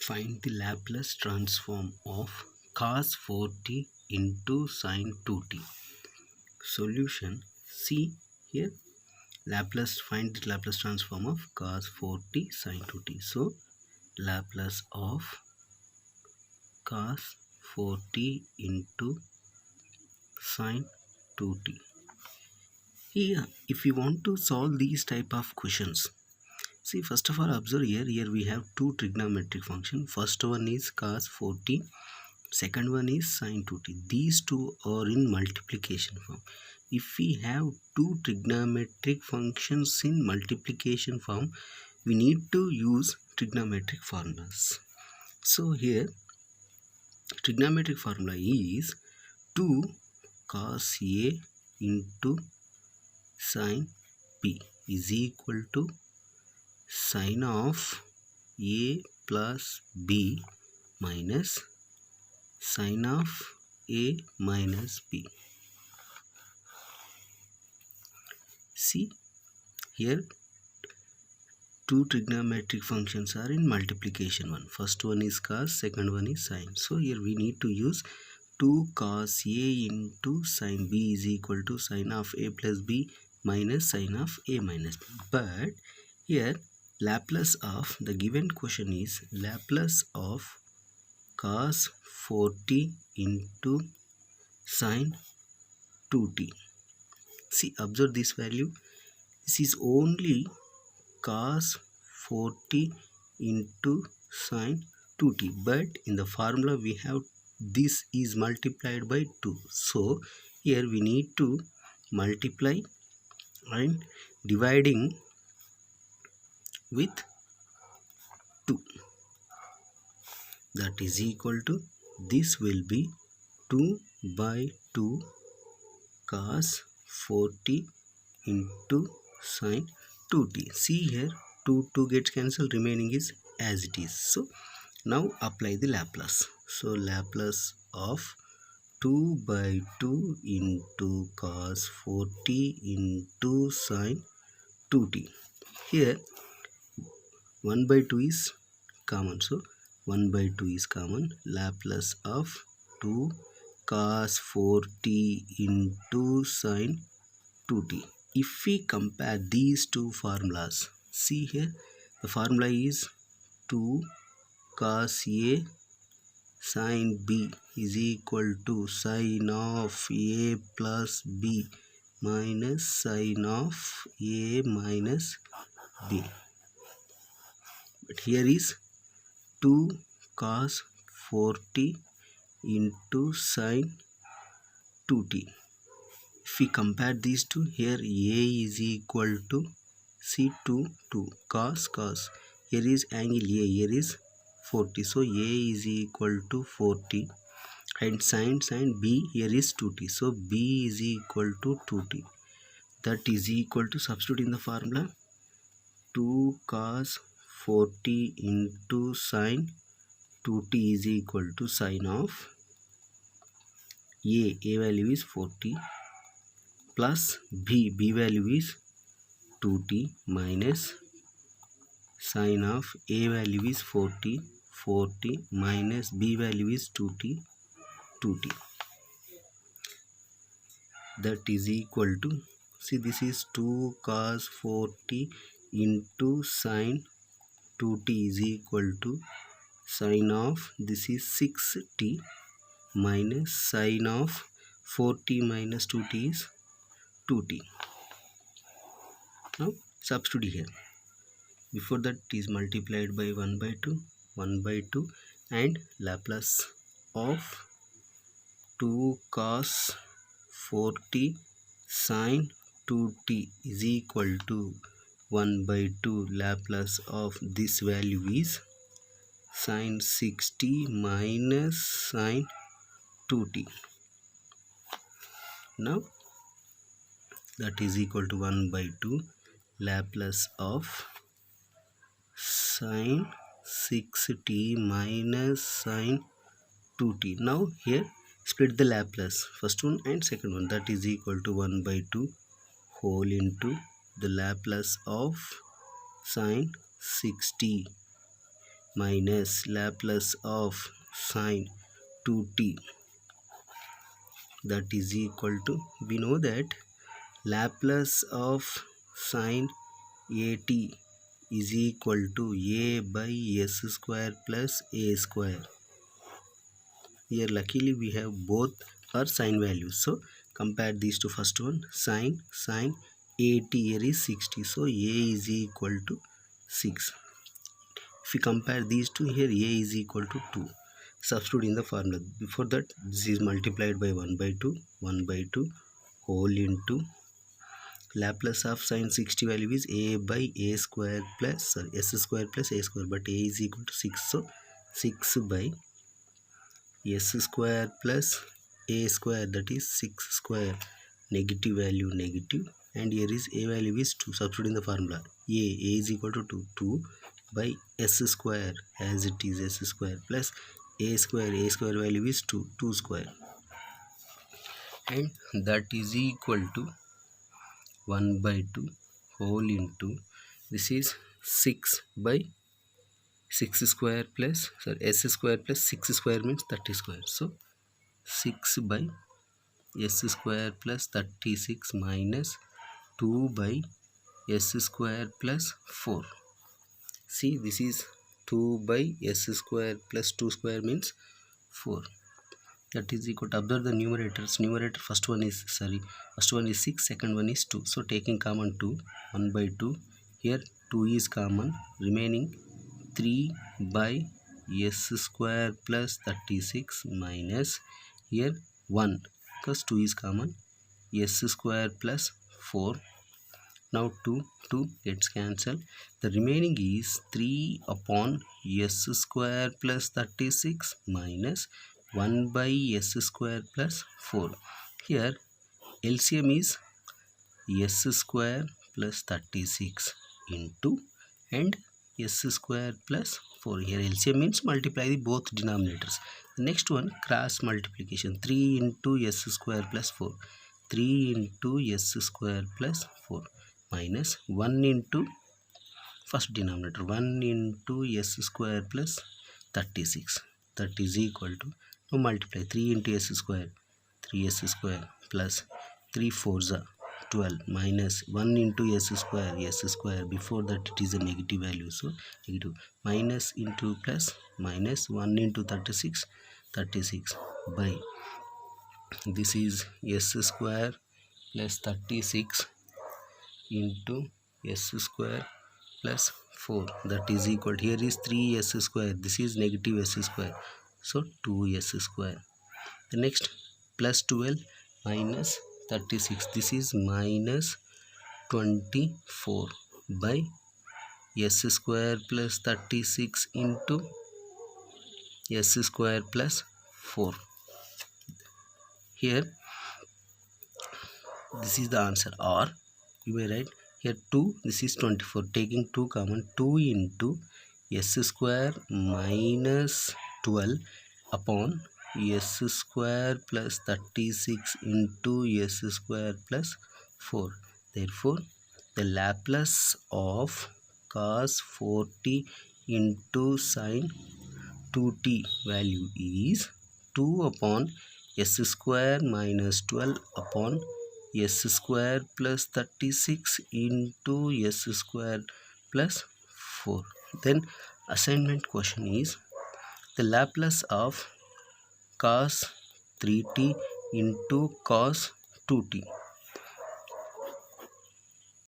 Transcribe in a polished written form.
Find the Laplace transform of cos 4t into sin 2t. Solution. See here, find the Laplace transform of cos 4t sin 2t. So Laplace of cos 4t into sin 2t. Here, if you want to solve these type of questions, see, first of all, observe here we have two trigonometric function. First one is cos 4t, second one is sin 2t. These two are in multiplication form. If we have two trigonometric functions in multiplication form, we need to use trigonometric formulas. So here trigonometric formula is 2 cos A into sin B is equal to sin of A plus B minus sin of A minus B. See here, two trigonometric functions are in multiplication one. First one is cos, second one is sin. So here we need to use 2 cos A into sin B is equal to sin of A plus B minus sin of A minus B. But here Laplace of the given question is Laplace of cos 4t into sin 2t. See, observe this value. This is only cos 4t into sin 2t, but in the formula we have this is multiplied by 2. So here we need to multiply and dividing with 2. That is equal to, this will be 2 by 2 cos 4t into sin 2t. See here, 2 gets cancelled, remaining is as it is. So now apply the Laplace. So Laplace of 2 by 2 into cos 4t into sin 2t. Here 1 by 2 is common, so 1 by 2 is common. Laplace of 2 cos 4t into sin 2t. If we compare these two formulas, see here, the formula is 2 cos A sin B is equal to sin of A plus B minus sin of A minus B. But here is 2 cos 4t into sin 2t. If we compare these two, here A is equal to, see, 2 cos, here is angle A, here is 40, so A is equal to 40, and sin B, here is 2t, so B is equal to 2t. That is equal to, substitute in the formula, 2 cos 40 into sin 2t is equal to sin of A value is 40 plus B value is 2t minus sin of A value is 40 minus B value is 2t. That is equal to, see, this is 2 cos 40 into sin 2t is equal to sin of, this is 6t minus sin of 40 minus 2t is 2t. Now substitute here. Before that it is multiplied by 1 by 2, and Laplace of 2 cos 40 sin 2t is equal to 1 by 2. Laplace of this value is sin 60 minus sin 2t. Now that is equal to 1 by 2 Laplace of sin 6t minus sin 2t. Now here split the Laplace, first one and second one, that is equal to 1 by 2 whole into the Laplace of sin 60 minus Laplace of sine 2t, that is equal to, we know that Laplace of sine at is equal to a by s square plus a square. Here luckily we have both our sine values, so compare these to first one. Sine at here is 60, so a is equal to 6. If we compare these two, here a is equal to 2. Substitute in the formula. Before that, this is multiplied by 1 by 2 whole into Laplace of sine 60 value is a by a square plus s square plus a square, but a is equal to 6, so 6 by s square plus a square, that is 6 square, negative value negative, and here is a value is 2. Substitute in the formula. A is equal to 2 by s square, as it is s square, plus a square value is 2 square, and that is equal to 1 by 2 whole into, this is 6 by 6 square plus s square plus 6 square means 30 square, so 6 by s square plus 36 minus 2 by s square plus 4. See, this is 2 by s square plus 2 square means 4, that is equal to, observe the numerators. Numerator first one is 6, second one is 2, so taking common 2, 1 by 2, here 2 is common, remaining 3 by s square plus 36 minus here 1, because 2 is common, s square plus 4. Now 2 gets cancelled, the remaining is 3 upon s square plus 36 minus 1 by s square plus 4. Here LCM is s square plus 36 into and s square plus 4. Here LCM means multiply the both denominators. The next one, cross multiplication. 3 into s square plus 4. 3 into s square plus 4 minus 1 into first denominator, 1 into s square plus 36, that is equal to, now multiply 3 into s square, 3s square plus 3 4s are 12 minus 1 into s square, before that it is a negative value, so negative, minus into plus, minus 1 into 36 by, this is s square plus 36 into s square plus 4, that is equal to, here is 3s square, this is negative s square, so 2s square. The next, plus 12 minus 36, this is minus 24 by s square plus 36 into s square plus 4. Here this is the answer, or you may write here 2, this is 24, taking 2 common, 2 into s square minus 12 upon s square plus 36 into s square plus 4. Therefore the Laplace of cos 4t into sine 2t value is 2 upon s square minus 12 upon s square plus 36 into s square plus 4. Then assignment question is the Laplace of cos 3t into cos 2t.